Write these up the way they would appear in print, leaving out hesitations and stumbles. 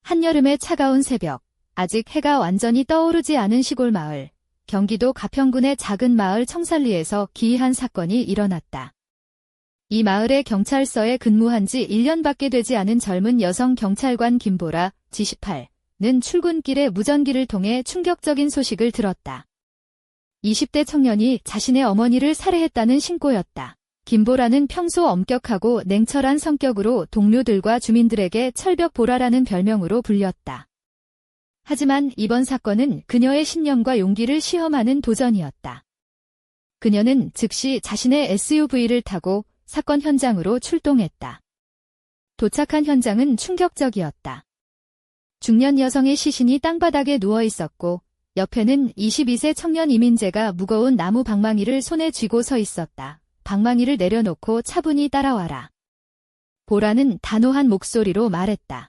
한여름의 차가운 새벽, 아직 해가 완전히 떠오르지 않은 시골 마을, 경기도 가평군의 작은 마을 청살리에서 기이한 사건이 일어났다. 이 마을의 경찰서에 근무한 지 1년밖에 되지 않은 젊은 여성 경찰관 김보라, 지18는 출근길에 무전기를 통해 충격적인 소식을 들었다. 20대 청년이 자신의 어머니를 살해했다는 신고였다. 김보라는 평소 엄격하고 냉철한 성격으로 동료들과 주민들에게 철벽보라라는 별명으로 불렸다. 하지만 이번 사건은 그녀의 신념과 용기를 시험하는 도전이었다. 그녀는 즉시 자신의 SUV를 타고 사건 현장으로 출동했다. 도착한 현장은 충격적이었다. 중년 여성의 시신이 땅바닥에 누워 있었고 옆에는 22세 청년 이민재가 무거운 나무 방망이를 손에 쥐고 서 있었다. 방망이를 내려놓고 차분히 따라와라. 보라는 단호한 목소리로 말했다.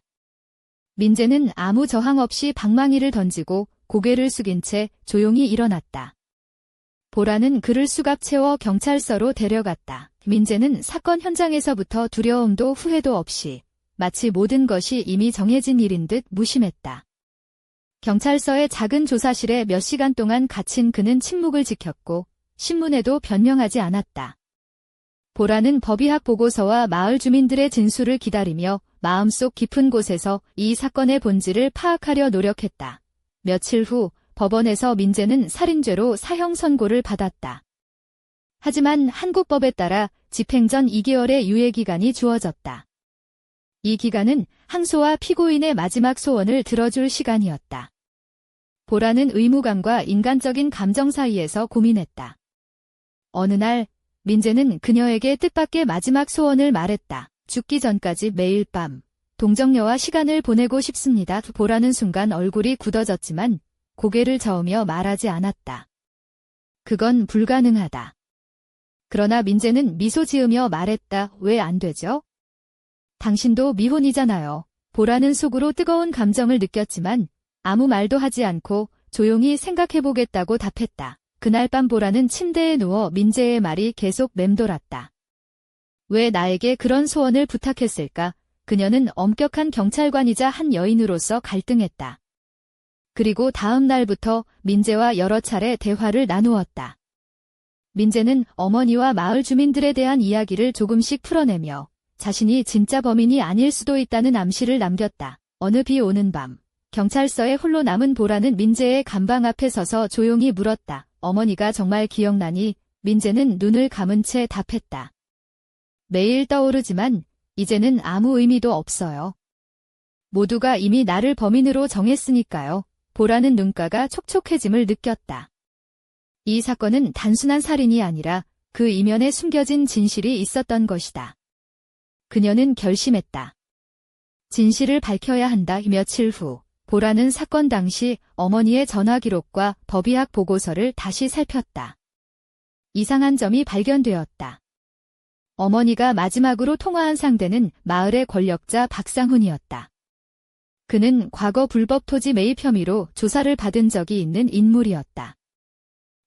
민재는 아무 저항 없이 방망이를 던지고 고개를 숙인 채 조용히 일어났다. 보라는 그를 수갑 채워 경찰서로 데려갔다. 민재는 사건 현장에서부터 두려움도 후회도 없이 마치 모든 것이 이미 정해진 일인 듯 무심했다. 경찰서의 작은 조사실에 몇 시간 동안 갇힌 그는 침묵을 지켰고 신문에도 변명하지 않았다. 보라는 법의학 보고서와 마을 주민들의 진술을 기다리며 마음속 깊은 곳에서 이 사건의 본질을 파악하려 노력했다. 며칠 후 법원에서 민재는 살인죄로 사형 선고를 받았다. 하지만 한국법에 따라 집행전 2개월의 유예기간이 주어졌다. 이 기간은 항소와 피고인의 마지막 소원을 들어줄 시간이었다. 보라는 의무감과 인간적인 감정 사이에서 고민했다. 어느 날 민재는 그녀에게 뜻밖의 마지막 소원을 말했다. 죽기 전까지 매일 밤 동정녀와 시간을 보내고 싶습니다. 보라는 순간 얼굴이 굳어졌지만 고개를 저으며 말하지 않았다. 그건 불가능하다. 그러나 민재는 미소 지으며 말했다. 왜 안 되죠? 당신도 미혼이잖아요. 보라는 속으로 뜨거운 감정을 느꼈지만 아무 말도 하지 않고 조용히 생각해보겠다고 답했다. 그날 밤 보라는 침대에 누워 민재의 말이 계속 맴돌았다. 왜 나에게 그런 소원을 부탁했을까? 그녀는 엄격한 경찰관이자 한 여인으로서 갈등했다. 그리고 다음 날부터 민재와 여러 차례 대화를 나누었다. 민재는 어머니와 마을 주민들에 대한 이야기를 조금씩 풀어내며 자신이 진짜 범인이 아닐 수도 있다는 암시를 남겼다. 어느 비 오는 밤, 경찰서에 홀로 남은 보라는 민재의 감방 앞에 서서 조용히 물었다. 어머니가 정말 기억나니? 민재는 눈을 감은 채 답했다. 매일 떠오르지만 이제는 아무 의미도 없어요. 모두가 이미 나를 범인으로 정했으니까요. 보라는 눈가가 촉촉해짐을 느꼈다. 이 사건은 단순한 살인이 아니라 그 이면에 숨겨진 진실이 있었던 것이다. 그녀는 결심했다. 진실을 밝혀야 한다. 며칠 후 보라는 사건 당시 어머니의 전화 기록과 법의학 보고서를 다시 살폈다. 이상한 점이 발견되었다. 어머니가 마지막으로 통화한 상대는 마을의 권력자 박상훈이었다. 그는 과거 불법 토지 매입 혐의로 조사를 받은 적이 있는 인물이었다.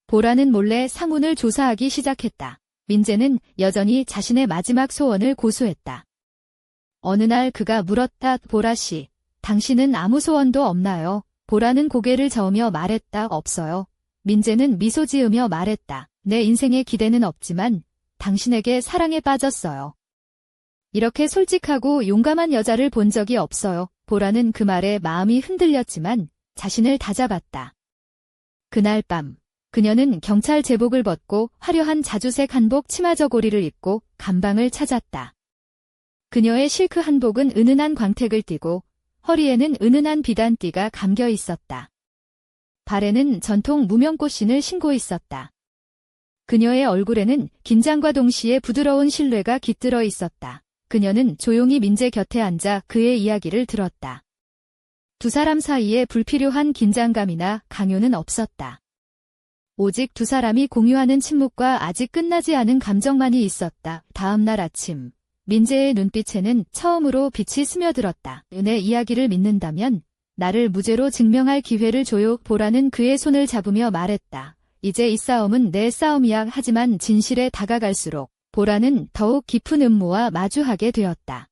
보라는 몰래 상훈을 조사하기 시작했다. 민재는 여전히 자신의 마지막 소원을 고수했다. 어느 날 그가 물었다. 보라 씨, 당신은 아무 소원도 없나요? 보라는 고개를 저으며 말했다. 없어요. 민재는 미소 지으며 말했다. 내 인생에 기대는 없지만 당신에게 사랑에 빠졌어요. 이렇게 솔직하고 용감한 여자를 본 적이 없어요. 보라는 그 말에 마음이 흔들렸지만 자신을 다잡았다. 그날 밤 그녀는 경찰 제복을 벗고 화려한 자주색 한복 치마 저고리를 입고 감방을 찾았다. 그녀의 실크 한복은 은은한 광택을 띠고 허리에는 은은한 비단띠가 감겨 있었다. 발에는 전통 무명꽃신을 신고 있었다. 그녀의 얼굴에는 긴장과 동시에 부드러운 신뢰가 깃들어 있었다. 그녀는 조용히 민재 곁에 앉아 그의 이야기를 들었다. 두 사람 사이에 불필요한 긴장감이나 강요는 없었다. 오직 두 사람이 공유하는 침묵과 아직 끝나지 않은 감정만이 있었다. 다음 날 아침, 민재의 눈빛에는 처음으로 빛이 스며들었다. 내 이야기를 믿는다면 나를 무죄로 증명할 기회를 줘요. 보라는 그의 손을 잡으며 말했다. 이제 이 싸움은 내 싸움이야. 하지만 진실에 다가갈수록 보라는 더욱 깊은 음모와 마주하게 되었다.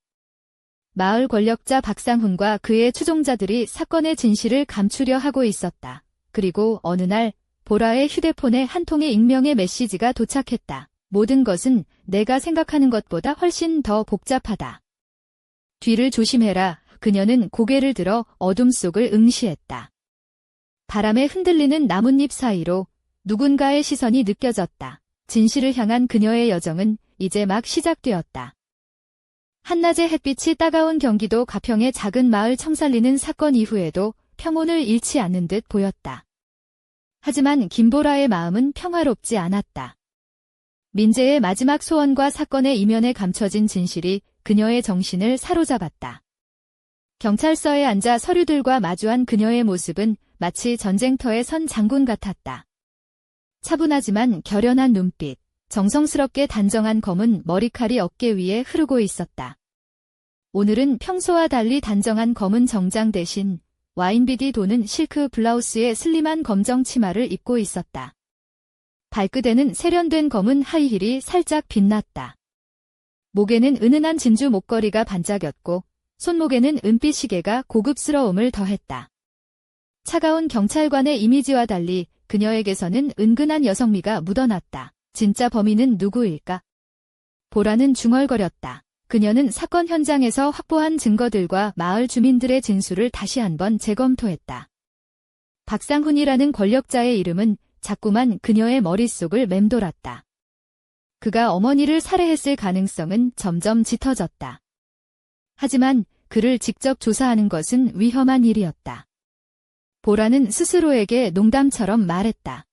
마을 권력자 박상훈과 그의 추종자들이 사건의 진실을 감추려 하고 있었다. 그리고 어느 날 보라의 휴대폰에 한 통의 익명의 메시지가 도착했다. 모든 것은 내가 생각하는 것보다 훨씬 더 복잡하다. 뒤를 조심해라. 그녀는 고개를 들어 어둠 속을 응시했다. 바람에 흔들리는 나뭇잎 사이로 누군가의 시선이 느껴졌다. 진실을 향한 그녀의 여정은 이제 막 시작되었다. 한낮의 햇빛이 따가운 경기도 가평의 작은 마을 청살리는 사건 이후에도 평온을 잃지 않는 듯 보였다. 하지만 김보라의 마음은 평화롭지 않았다. 민재의 마지막 소원과 사건의 이면에 감춰진 진실이 그녀의 정신을 사로잡았다. 경찰서에 앉아 서류들과 마주한 그녀의 모습은 마치 전쟁터에 선 장군 같았다. 차분하지만 결연한 눈빛, 정성스럽게 단정한 검은 머리칼이 어깨 위에 흐르고 있었다. 오늘은 평소와 달리 단정한 검은 정장 대신 와인빛이 도는 실크 블라우스에 슬림한 검정 치마를 입고 있었다. 발끝에는 세련된 검은 하이힐이 살짝 빛났다. 목에는 은은한 진주 목걸이가 반짝였고 손목에는 은빛 시계가 고급스러움을 더했다. 차가운 경찰관의 이미지와 달리 그녀에게서는 은근한 여성미가 묻어났다. 진짜 범인은 누구일까? 보라는 중얼거렸다. 그녀는 사건 현장에서 확보한 증거들과 마을 주민들의 진술을 다시 한번 재검토했다. 박상훈이라는 권력자의 이름은 자꾸만 그녀의 머릿속을 맴돌았다. 그가 어머니를 살해했을 가능성은 점점 짙어졌다. 하지만 그를 직접 조사하는 것은 위험한 일이었다. 보라는 스스로에게 농담처럼 말했다.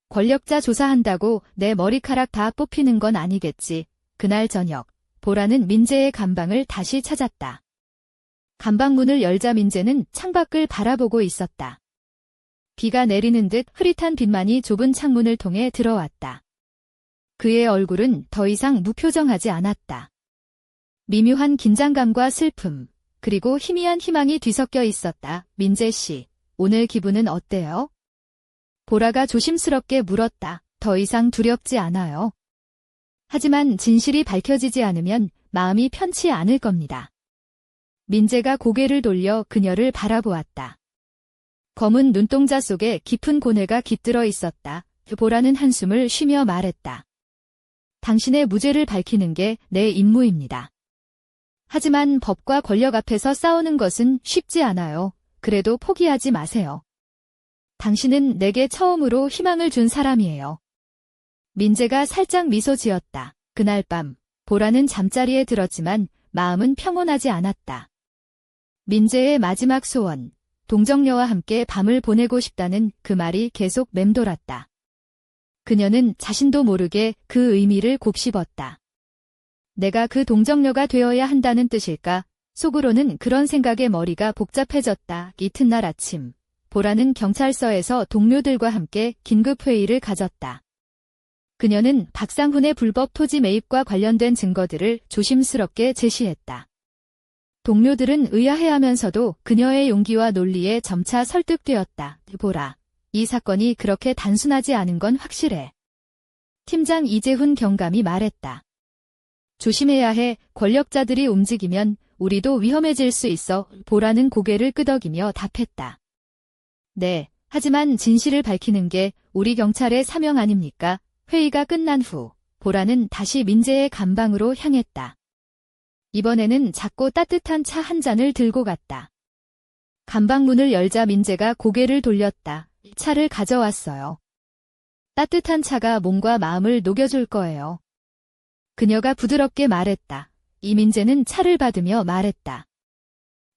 권력자 조사한다고 내 머리카락 다 뽑히는 건 아니겠지. 그날 저녁, 보라는 민재의 감방을 다시 찾았다. 감방문을 열자 민재는 창밖을 바라보고 있었다. 비가 내리는 듯 흐릿한 빛만이 좁은 창문을 통해 들어왔다. 그의 얼굴은 더 이상 무표정하지 않았다. 미묘한 긴장감과 슬픔, 그리고 희미한 희망이 뒤섞여 있었다. 민재 씨, 오늘 기분은 어때요? 보라가 조심스럽게 물었다. 더 이상 두렵지 않아요. 하지만 진실이 밝혀지지 않으면 마음이 편치 않을 겁니다. 민재가 고개를 돌려 그녀를 바라보았다. 검은 눈동자 속에 깊은 고뇌가 깃들어 있었다. 보라는 한숨을 쉬며 말했다. 당신의 무죄를 밝히는 게 내 임무입니다. 하지만 법과 권력 앞에서 싸우는 것은 쉽지 않아요. 그래도 포기하지 마세요. 당신은 내게 처음으로 희망을 준 사람이에요. 민재가 살짝 미소 지었다. 그날 밤, 보라는 잠자리에 들었지만 마음은 평온하지 않았다. 민재의 마지막 소원, 동정녀와 함께 밤을 보내고 싶다는 그 말이 계속 맴돌았다. 그녀는 자신도 모르게 그 의미를 곱씹었다. 내가 그 동정녀가 되어야 한다는 뜻일까? 속으로는 그런 생각에 머리가 복잡해졌다. 이튿날 아침, 보라는 경찰서에서 동료들과 함께 긴급회의를 가졌다. 그녀는 박상훈의 불법 토지 매입과 관련된 증거들을 조심스럽게 제시했다. 동료들은 의아해하면서도 그녀의 용기와 논리에 점차 설득되었다. 보라, 이 사건이 그렇게 단순하지 않은 건 확실해. 팀장 이재훈 경감이 말했다. 조심해야 해. 권력자들이 움직이면 우리도 위험해질 수 있어. 보라는 고개를 끄덕이며 답했다. 네, 하지만 진실을 밝히는 게 우리 경찰의 사명 아닙니까? 회의가 끝난 후 보라는 다시 민재의 감방으로 향했다. 이번에는 작고 따뜻한 차 한 잔을 들고 갔다. 감방문을 열자 민재가 고개를 돌렸다. 차를 가져왔어요. 따뜻한 차가 몸과 마음을 녹여줄 거예요. 그녀가 부드럽게 말했다. 이민재는 차를 받으며 말했다.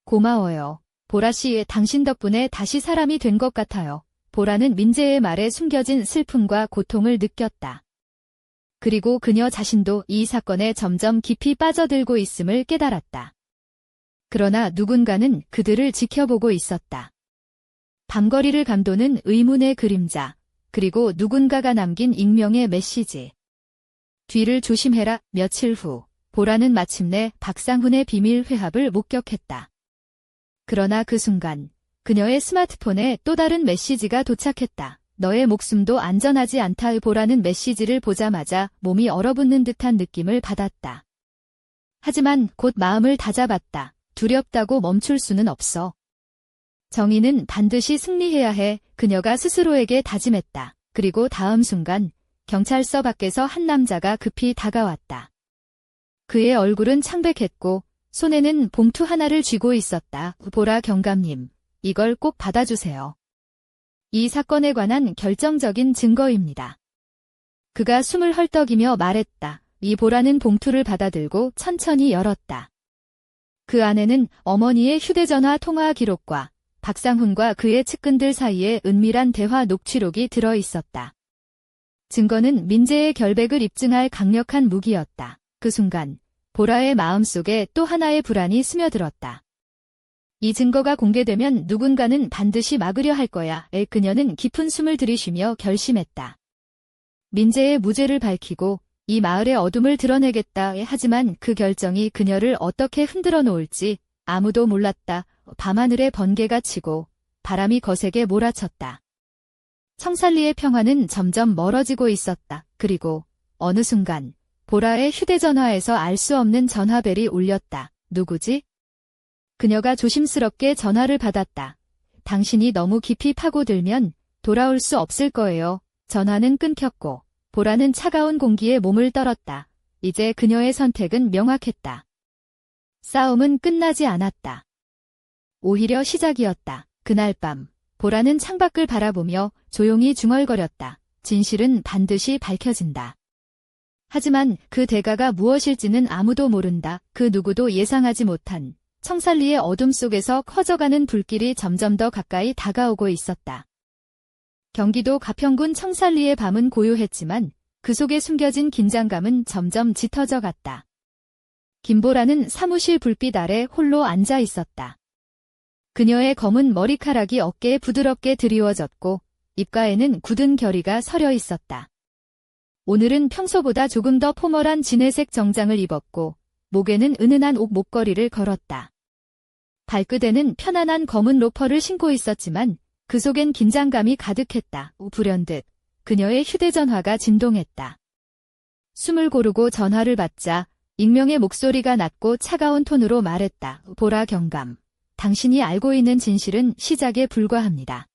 고마워요. 보라 씨, 당신 덕분에 다시 사람이 된 것 같아요. 보라는 민재의 말에 숨겨진 슬픔과 고통을 느꼈다. 그리고 그녀 자신도 이 사건에 점점 깊이 빠져들고 있음을 깨달았다. 그러나 누군가는 그들을 지켜보고 있었다. 밤거리를 감도는 의문의 그림자, 그리고 누군가가 남긴 익명의 메시지. 뒤를 조심해라. 며칠 후, 보라는 마침내 박상훈의 비밀 회합을 목격했다. 그러나 그 순간, 그녀의 스마트폰에 또 다른 메시지가 도착했다. 너의 목숨도 안전하지 않다. 보라는 메시지를 보자마자 몸이 얼어붙는 듯한 느낌을 받았다. 하지만 곧 마음을 다잡았다. 두렵다고 멈출 수는 없어. 정의는 반드시 승리해야 해. 그녀가 스스로에게 다짐했다. 그리고 다음 순간 경찰서 밖에서 한 남자가 급히 다가왔다. 그의 얼굴은 창백했고 손에는 봉투 하나를 쥐고 있었다. 보라 경감님, 이걸 꼭 받아주세요. 이 사건에 관한 결정적인 증거입니다. 그가 숨을 헐떡이며 말했다. 이 보라는 봉투를 받아들고 천천히 열었다. 그 안에는 어머니의 휴대전화 통화 기록과 박상훈과 그의 측근들 사이에 은밀한 대화 녹취록이 들어 있었다. 증거는 민재의 결백을 입증할 강력한 무기였다. 그 순간 보라의 마음속에 또 하나의 불안이 스며들었다. 이 증거가 공개되면 누군가는 반드시 막으려 할 거야. 그녀는 깊은 숨을 들이쉬며 결심했다. 민재의 무죄를 밝히고 이 마을의 어둠을 드러내겠다. 하지만 그 결정이 그녀를 어떻게 흔들어 놓을지 아무도 몰랐다. 밤하늘에 번개가 치고 바람이 거세게 몰아쳤다. 청살리의 평화는 점점 멀어지고 있었다. 그리고 어느 순간 보라의 휴대전화에서 알 수 없는 전화벨이 울렸다. 누구지? 그녀가 조심스럽게 전화를 받았다. 당신이 너무 깊이 파고들면 돌아올 수 없을 거예요. 전화는 끊겼고 보라는 차가운 공기에 몸을 떨었다. 이제 그녀의 선택은 명확했다. 싸움은 끝나지 않았다. 오히려 시작이었다. 그날 밤 보라는 창밖을 바라보며 조용히 중얼거렸다. 진실은 반드시 밝혀진다. 하지만 그 대가가 무엇일지는 아무도 모른다. 그 누구도 예상하지 못한 청살리의 어둠 속에서 커져가는 불길이 점점 더 가까이 다가오고 있었다. 경기도 가평군 청살리의 밤은 고요했지만 그 속에 숨겨진 긴장감은 점점 짙어져 갔다. 김보라는 사무실 불빛 아래 홀로 앉아 있었다. 그녀의 검은 머리카락이 어깨에 부드럽게 드리워졌고 입가에는 굳은 결의가 서려 있었다. 오늘은 평소보다 조금 더 포멀한 진회색 정장을 입었고 목에는 은은한 옥 목걸이를 걸었다. 발끝에는 편안한 검은 로퍼를 신고 있었지만 그 속엔 긴장감이 가득했다. 불현듯 그녀의 휴대전화가 진동했다. 숨을 고르고 전화를 받자 익명의 목소리가 낮고 차가운 톤으로 말했다. 보라 경감, 당신이 알고 있는 진실은 시작에 불과합니다.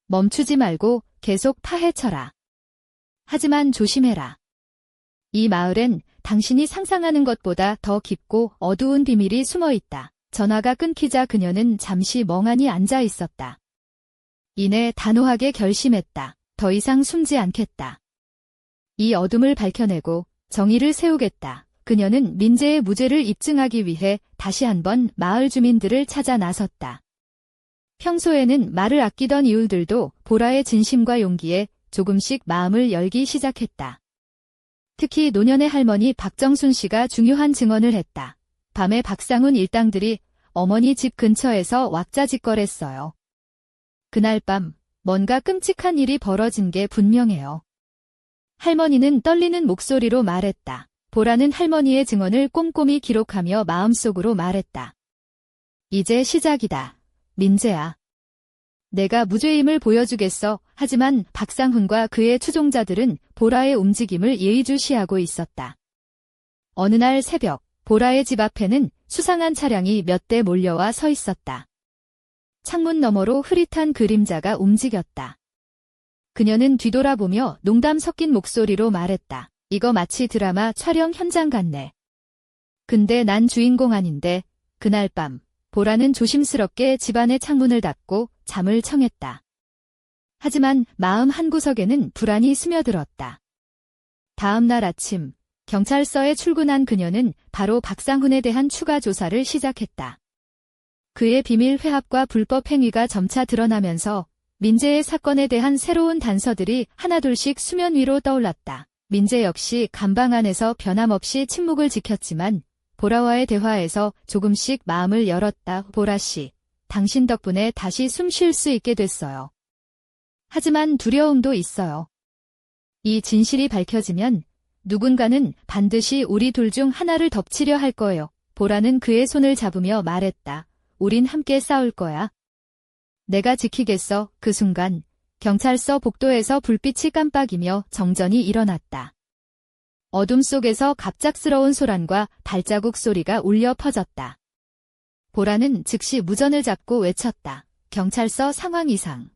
멈추지 말고 계속 파헤쳐라. 하지만 조심해라. 이 마을엔 당신이 상상하는 것보다 더 깊고 어두운 비밀이 숨어 있다. 전화가 끊기자 그녀는 잠시 멍하니 앉아 있었다. 이내 단호하게 결심했다. 더 이상 숨지 않겠다. 이 어둠을 밝혀내고 정의를 세우겠다. 그녀는 민재의 무죄를 입증하기 위해 다시 한번 마을 주민들을 찾아 나섰다. 평소에는 말을 아끼던 이웃들도 보라의 진심과 용기에 조금씩 마음을 열기 시작했다. 특히 노년의 할머니 박정순 씨가 중요한 증언을 했다. 밤에 박상훈 일당들이 어머니 집 근처에서 왁자지껄했어요. 그날 밤 뭔가 끔찍한 일이 벌어진 게 분명해요. 할머니는 떨리는 목소리로 말했다. 보라는 할머니의 증언을 꼼꼼히 기록하며 마음속으로 말했다. 이제 시작이다. 민재야. 내가 무죄임을 보여주겠어. 하지만 박상훈과 그의 추종자들은 보라의 움직임을 예의주시하고 있었다. 어느 날 새벽, 보라의 집 앞에는 수상한 차량이 몇 대 몰려와 서 있었다. 창문 너머로 흐릿한 그림자가 움직였다. 그녀는 뒤돌아보며 농담 섞인 목소리로 말했다. 이거 마치 드라마 촬영 현장 같네. 근데 난 주인공 아닌데. 그날 밤 보라는 조심스럽게 집안의 창문을 닫고 잠을 청했다. 하지만 마음 한구석에는 불안이 스며들었다. 다음 날 아침 경찰서에 출근한 그녀는 바로 박상훈에 대한 추가 조사를 시작했다. 그의 비밀 회합과 불법 행위가 점차 드러나면서 민재의 사건에 대한 새로운 단서들이 하나둘씩 수면 위로 떠올랐다. 민재 역시 감방 안에서 변함없이 침묵을 지켰지만 보라와의 대화에서 조금씩 마음을 열었다. 보라 씨, 당신 덕분에 다시 숨 쉴 수 있게 됐어요. 하지만 두려움도 있어요. 이 진실이 밝혀지면 누군가는 반드시 우리 둘 중 하나를 덮치려 할 거예요. 보라는 그의 손을 잡으며 말했다. 우린 함께 싸울 거야. 내가 지키겠어. 그 순간 경찰서 복도에서 불빛이 깜빡이며 정전이 일어났다. 어둠 속에서 갑작스러운 소란과 발자국 소리가 울려 퍼졌다. 보라는 즉시 무전을 잡고 외쳤다. 경찰서 상황 이상.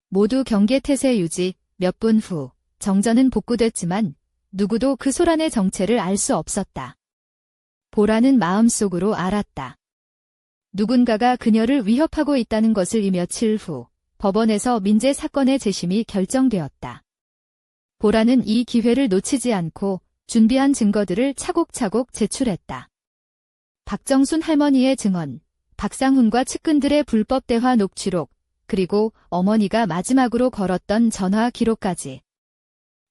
모두 경계태세 유지. 몇 분 후 정전은 복구됐지만 누구도 그 소란의 정체를 알 수 없었다. 보라는 마음속으로 알았다. 누군가가 그녀를 위협하고 있다는 것을. 이 며칠 후 법원에서 민재 사건의 재심이 결정되었다. 보라는 이 기회를 놓치지 않고 준비한 증거들을 차곡차곡 제출했다. 박정순 할머니의 증언, 박상훈과 측근들의 불법 대화 녹취록, 그리고 어머니가 마지막으로 걸었던 전화 기록까지.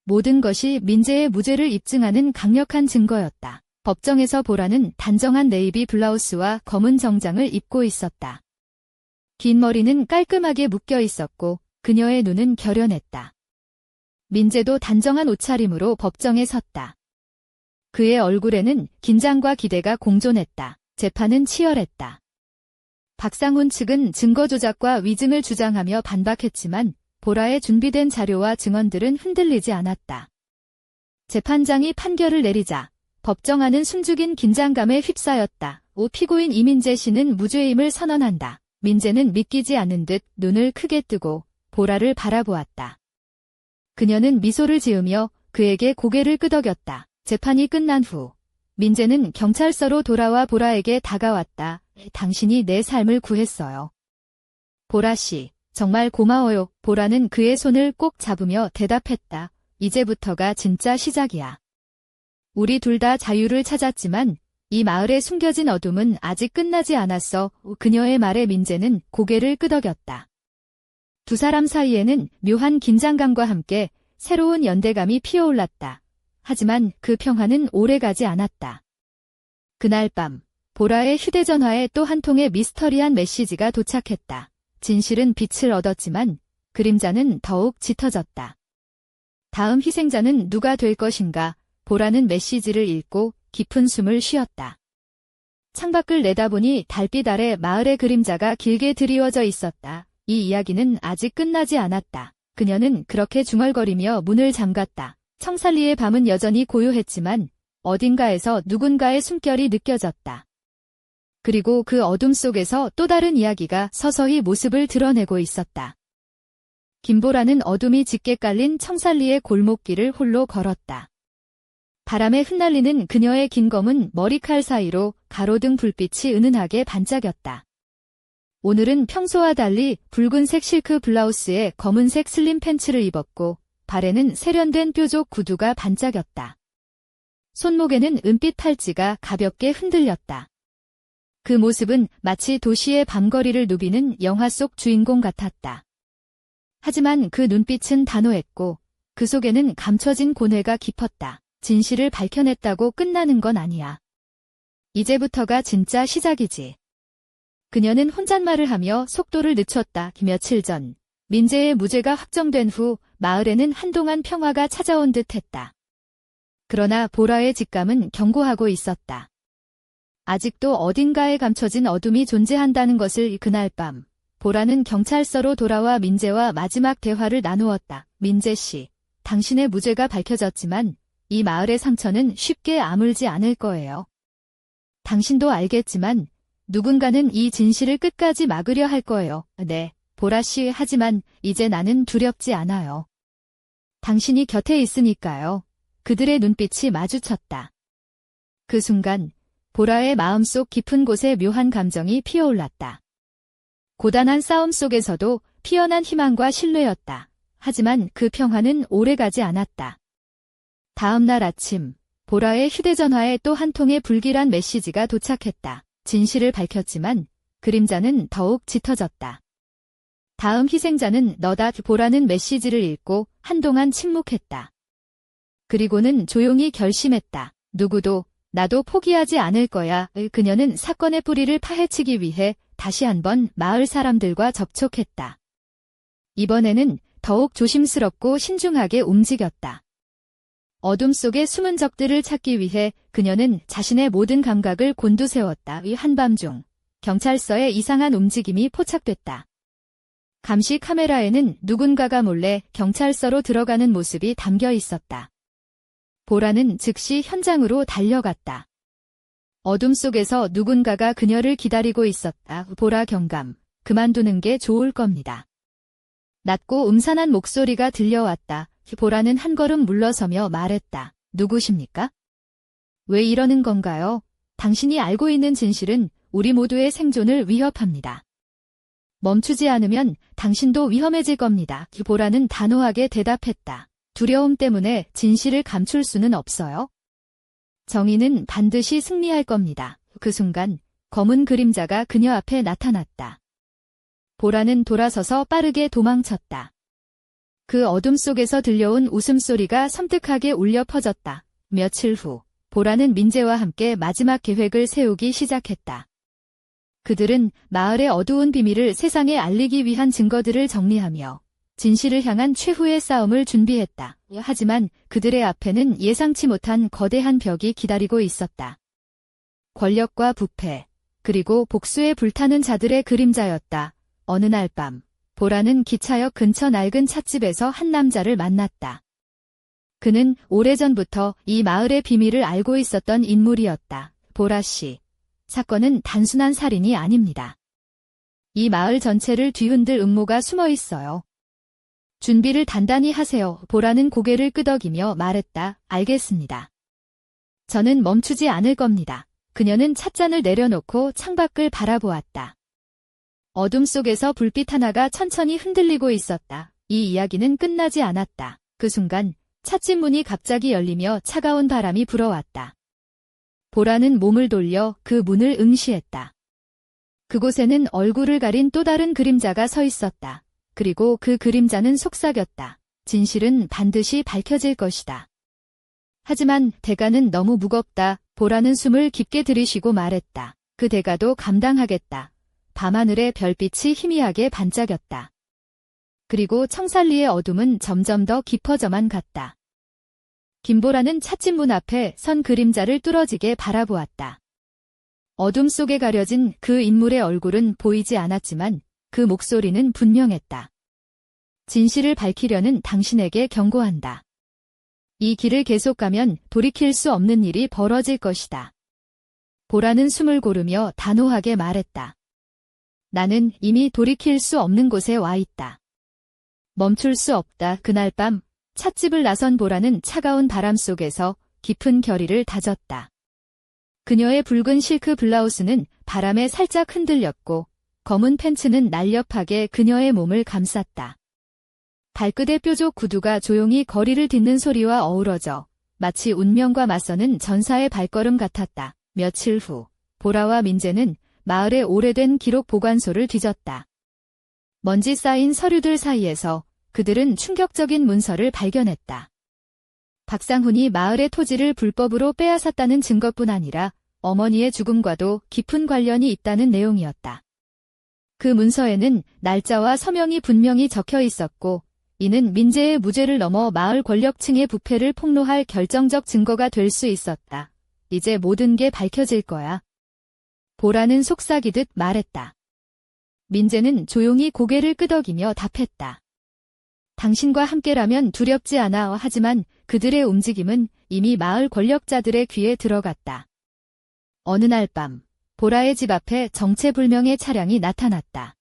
모든 것이 민재의 무죄를 입증하는 강력한 증거였다. 법정에서 보라는 단정한 네이비 블라우스와 검은 정장을 입고 있었다. 긴 머리는 깔끔하게 묶여 있었고 그녀의 눈은 결연했다. 민재도 단정한 옷차림으로 법정에 섰다. 그의 얼굴에는 긴장과 기대가 공존했다. 재판은 치열했다. 박상훈 측은 증거 조작과 위증을 주장하며 반박했지만 보라의 준비된 자료와 증언들은 흔들리지 않았다. 재판장이 판결을 내리자 법정 안은 숨죽인 긴장감에 휩싸였다. 피고인 이민재 씨는 무죄임을 선언한다. 민재는 믿기지 않는 듯 눈을 크게 뜨고 보라를 바라보았다. 그녀는 미소를 지으며 그에게 고개를 끄덕였다. 재판이 끝난 후 민재는 경찰서로 돌아와 보라에게 다가왔다. 당신이 내 삶을 구했어요. 보라 씨, 정말 고마워요. 보라는 그의 손을 꼭 잡으며 대답했다. 이제부터가 진짜 시작이야. 우리 둘 다 자유를 찾았지만 이 마을에 숨겨진 어둠은 아직 끝나지 않았어. 그녀의 말에 민재는 고개를 끄덕였다. 두 사람 사이에는 묘한 긴장감과 함께 새로운 연대감이 피어올랐다. 하지만 그 평화는 오래가지 않았다. 그날 밤, 보라의 휴대전화에 또 한 통의 미스터리한 메시지가 도착했다. 진실은 빛을 얻었지만 그림자는 더욱 짙어졌다. 다음 희생자는 누가 될 것인가? 보라는 메시지를 읽고 깊은 숨을 쉬었다. 창밖을 내다보니 달빛 아래 마을의 그림자가 길게 드리워져 있었다. 이 이야기는 아직 끝나지 않았다. 그녀는 그렇게 중얼거리며 문을 잠갔다. 청살리의 밤은 여전히 고요했지만 어딘가에서 누군가의 숨결이 느껴졌다. 그리고 그 어둠 속에서 또 다른 이야기가 서서히 모습을 드러내고 있었다. 김보라는 어둠이 짙게 깔린 청살리의 골목길을 홀로 걸었다. 바람에 흩날리는 그녀의 긴 검은 머리칼 사이로 가로등 불빛이 은은하게 반짝였다. 오늘은 평소와 달리 붉은색 실크 블라우스에 검은색 슬림 팬츠를 입었고 발에는 세련된 뾰족 구두가 반짝였다. 손목에는 은빛 팔찌가 가볍게 흔들렸다. 그 모습은 마치 도시의 밤거리를 누비는 영화 속 주인공 같았다. 하지만 그 눈빛은 단호했고 그 속에는 감춰진 고뇌가 깊었다. 진실을 밝혀냈다고 끝나는 건 아니야. 이제부터가 진짜 시작이지. 그녀는 혼잣말을 하며 속도를 늦췄다. 며칠 전 민재의 무죄가 확정된 후 마을에는 한동안 평화가 찾아온 듯 했다. 그러나 보라의 직감은 경고하고 있었다. 아직도 어딘가에 감춰진 어둠이 존재한다는 것을. 그날 밤 보라는 경찰서로 돌아와 민재와 마지막 대화를 나누었다. 민재 씨, 당신의 무죄가 밝혀졌지만 이 마을의 상처는 쉽게 아물지 않을 거예요. 당신도 알겠지만 누군가는 이 진실을 끝까지 막으려 할 거예요. 네, 보라 씨, 하지만 이제 나는 두렵지 않아요. 당신이 곁에 있으니까요. 그들의 눈빛이 마주쳤다. 그 순간 보라의 마음속 깊은 곳에 묘한 감정이 피어올랐다. 고단한 싸움 속에서도 피어난 희망과 신뢰였다. 하지만 그 평화는 오래가지 않았다. 다음 날 아침, 보라의 휴대전화에 또 한 통의 불길한 메시지가 도착했다. 진실을 밝혔지만 그림자는 더욱 짙어졌다. 다음 희생자는 너다. 보라는 메시지를 읽고 한동안 침묵했다. 그리고는 조용히 결심했다. 누구도 나도 포기하지 않을 거야. 그녀는 사건의 뿌리를 파헤치기 위해 다시 한번 마을 사람들과 접촉했다. 이번에는 더욱 조심스럽고 신중하게 움직였다. 어둠 속의 숨은 적들을 찾기 위해 그녀는 자신의 모든 감각을 곤두세웠다. 한밤중 경찰서에 이상한 움직임이 포착됐다. 감시 카메라에는 누군가가 몰래 경찰서로 들어가는 모습이 담겨 있었다. 보라는 즉시 현장으로 달려갔다. 어둠 속에서 누군가가 그녀를 기다리고 있었다. 보라 경감, 그만두는 게 좋을 겁니다. 낮고 음산한 목소리가 들려왔다. 보라는 한 걸음 물러서며 말했다. 누구십니까? 왜 이러는 건가요? 당신이 알고 있는 진실은 우리 모두의 생존을 위협합니다. 멈추지 않으면 당신도 위험해질 겁니다. 보라는 단호하게 대답했다. 두려움 때문에 진실을 감출 수는 없어요. 정의는 반드시 승리할 겁니다. 그 순간 검은 그림자가 그녀 앞에 나타났다. 보라는 돌아서서 빠르게 도망쳤다. 그 어둠 속에서 들려온 웃음소리가 섬뜩하게 울려 퍼졌다. 며칠 후 보라는 민재와 함께 마지막 계획을 세우기 시작했다. 그들은 마을의 어두운 비밀을 세상에 알리기 위한 증거들을 정리하며 진실을 향한 최후의 싸움을 준비했다. 하지만 그들의 앞에는 예상치 못한 거대한 벽이 기다리고 있었다. 권력과 부패, 그리고 복수에 불타는 자들의 그림자였다. 어느 날 밤, 보라는 기차역 근처 낡은 찻집에서 한 남자를 만났다. 그는 오래전부터 이 마을의 비밀을 알고 있었던 인물이었다. 보라 씨, 사건은 단순한 살인이 아닙니다. 이 마을 전체를 뒤흔들 음모가 숨어 있어요. 준비를 단단히 하세요. 보라는 고개를 끄덕이며 말했다. 알겠습니다. 저는 멈추지 않을 겁니다. 그녀는 찻잔을 내려놓고 창밖을 바라보았다. 어둠 속에서 불빛 하나가 천천히 흔들리고 있었다. 이 이야기는 끝나지 않았다. 그 순간 찻집 문이 갑자기 열리며 차가운 바람이 불어왔다. 보라는 몸을 돌려 그 문을 응시했다. 그곳에는 얼굴을 가린 또 다른 그림자가 서 있었다. 그리고 그 그림자는 속삭였다. 진실은 반드시 밝혀질 것이다. 하지만 대가는 너무 무겁다. 보라는 숨을 깊게 들이쉬고 말했다. 그 대가도 감당하겠다. 밤하늘의 별빛이 희미하게 반짝였다. 그리고 청살리의 어둠은 점점 더 깊어져만 갔다. 김보라는 찻집 문 앞에 선 그림자를 뚫어지게 바라보았다. 어둠 속에 가려진 그 인물의 얼굴은 보이지 않았지만 그 목소리는 분명했다. 진실을 밝히려는 당신에게 경고한다. 이 길을 계속 가면 돌이킬 수 없는 일이 벌어질 것이다. 보라는 숨을 고르며 단호하게 말했다. 나는 이미 돌이킬 수 없는 곳에 와 있다. 멈출 수 없다. 그날 밤 찻집을 나선 보라는 차가운 바람 속에서 깊은 결의를 다졌다. 그녀의 붉은 실크 블라우스는 바람에 살짝 흔들렸고 검은 팬츠는 날렵하게 그녀의 몸을 감쌌다. 발끝의 뾰족 구두가 조용히 거리를 딛는 소리와 어우러져 마치 운명과 맞서는 전사의 발걸음 같았다. 며칠 후 보라와 민재는 마을의 오래된 기록 보관소를 뒤졌다. 먼지 쌓인 서류들 사이에서 그들은 충격적인 문서를 발견했다. 박상훈이 마을의 토지를 불법으로 빼앗았다는 증거뿐 아니라 어머니의 죽음과도 깊은 관련이 있다는 내용이었다. 그 문서에는 날짜와 서명이 분명히 적혀 있었고 이는 민재의 무죄를 넘어 마을 권력층의 부패를 폭로할 결정적 증거가 될 수 있었다. 이제 모든 게 밝혀질 거야. 보라는 속삭이듯 말했다. 민재는 조용히 고개를 끄덕이며 답했다. 당신과 함께라면 두렵지 않아. 하지만 그들의 움직임은 이미 마을 권력자들의 귀에 들어갔다. 어느 날 밤 보라의 집 앞에 정체불명의 차량이 나타났다.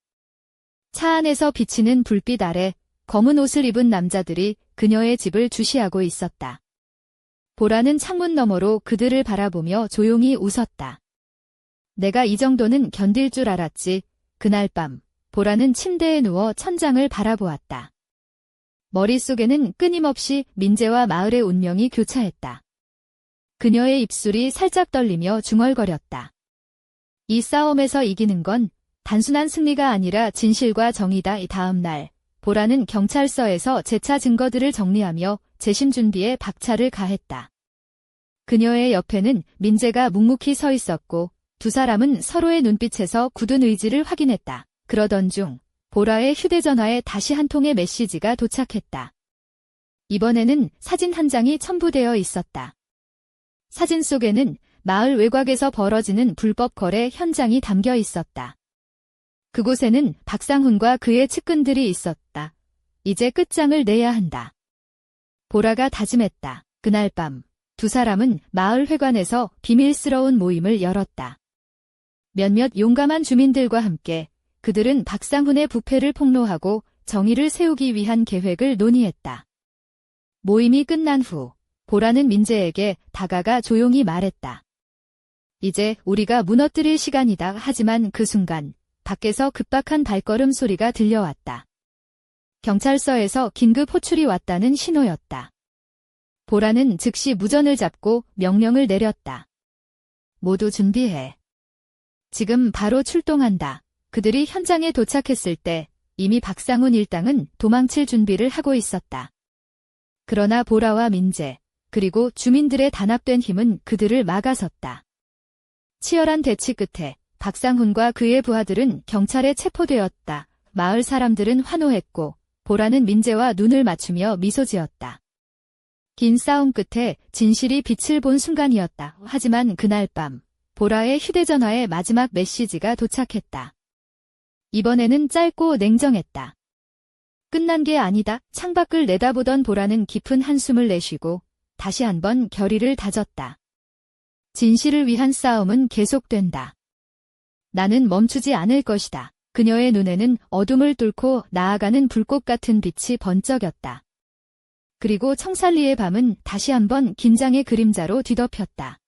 차 안에서 비치는 불빛 아래 검은 옷을 입은 남자들이 그녀의 집을 주시하고 있었다. 보라는 창문 너머로 그들을 바라보며 조용히 웃었다. 내가 이 정도는 견딜 줄 알았지. 그날 밤 보라는 침대에 누워 천장을 바라보았다. 머릿속에는 끊임없이 민재와 마을의 운명이 교차했다. 그녀의 입술이 살짝 떨리며 중얼거렸다. 이 싸움에서 이기는 건 단순한 승리가 아니라 진실과 정의다. 이 다음 날 보라는 경찰서에서 재차 증거들을 정리하며 재심 준비에 박차를 가했다. 그녀의 옆에는 민재가 묵묵히 서 있었고 두 사람은 서로의 눈빛에서 굳은 의지를 확인했다. 그러던 중 보라의 휴대전화에 다시 한 통의 메시지가 도착했다. 이번에는 사진 한 장이 첨부되어 있었다. 사진 속에는 마을 외곽에서 벌어지는 불법 거래 현장이 담겨 있었다. 그곳에는 박상훈과 그의 측근들이 있었다. 이제 끝장을 내야 한다. 보라가 다짐했다. 그날 밤 두 사람은 마을 회관에서 비밀스러운 모임을 열었다. 몇몇 용감한 주민들과 함께 그들은 박상훈의 부패를 폭로하고 정의를 세우기 위한 계획을 논의했다. 모임이 끝난 후 보라는 민재에게 다가가 조용히 말했다. 이제 우리가 무너뜨릴 시간이다. 하지만 그 순간 밖에서 급박한 발걸음 소리가 들려왔다. 경찰서에서 긴급 호출이 왔다는 신호였다. 보라는 즉시 무전을 잡고 명령을 내렸다. 모두 준비해. 지금 바로 출동한다. 그들이 현장에 도착했을 때 이미 박상훈 일당은 도망칠 준비를 하고 있었다. 그러나 보라와 민재, 그리고 주민들의 단합된 힘은 그들을 막아섰다. 치열한 대치 끝에 박상훈과 그의 부하들은 경찰에 체포되었다. 마을 사람들은 환호했고 보라는 민재와 눈을 맞추며 미소 지었다. 긴 싸움 끝에 진실이 빛을 본 순간이었다. 하지만 그날 밤 보라의 휴대전화에 마지막 메시지가 도착했다. 이번에는 짧고 냉정했다. 끝난 게 아니다. 창밖을 내다보던 보라는 깊은 한숨을 내쉬고 다시 한번 결의를 다졌다. 진실을 위한 싸움은 계속된다. 나는 멈추지 않을 것이다. 그녀의 눈에는 어둠을 뚫고 나아가는 불꽃 같은 빛이 번쩍였다. 그리고 청살리의 밤은 다시 한번 긴장의 그림자로 뒤덮였다.